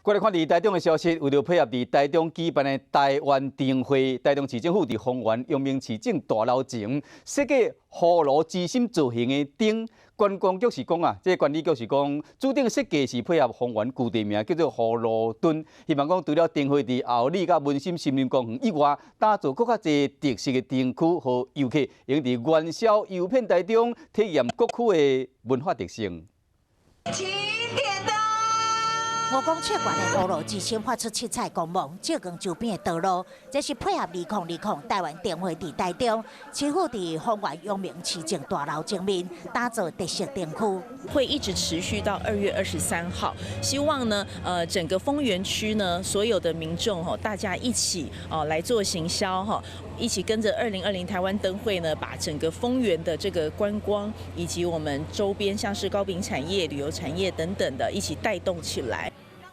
过来看伫台中的消息，为了配合伫台中举办的台湾灯会，台中市政府伫丰原阳明市政大楼前设计葫芦之心造型的灯。观光局是讲啊，这管理局是讲，指定设计是配合丰原旧地名叫做葫芦墩，希望讲除了灯会伫后里甲文心森林公园以外，打造更较侪特色的灯区，和游客用伫元宵游遍台中，体验各区的文化特色。5公尺高的葫芦之心发出七彩光芒，照光周边的道路。这是配合2020台湾灯会伫台中，市府伫丰原阳明市政大楼前面打造特色灯区，会一直持续到2月23号。希望呢，整个丰原区呢，所有的民众大家一起来做行销一起跟着2020台湾灯会呢，把整个丰原的这个观光以及我们周边像是糕饼产业、旅游产业等等的，一起带动起来。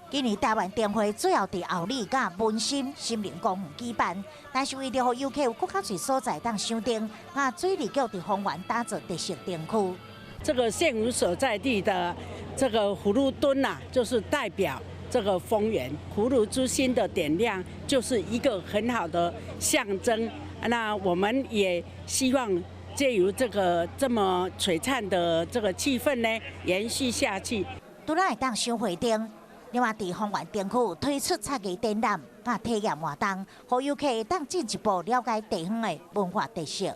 今年台湾灯会最后伫后里甲文心森林公园举办，但是为了让游客有更较侪所在当赏灯，水利局伫丰原打造特色灯区。这个现有所在地的这个葫芦墩就是代表这个丰原葫芦之心的点亮，就是一个很好的象征。那我们也希望借由这个这么璀璨的这个气氛呢，延续下去。除了会当赏花灯。另外，伫丰原灯区推出插艺展览、甲体验活动，让游客当进一步了解地方的文化特色。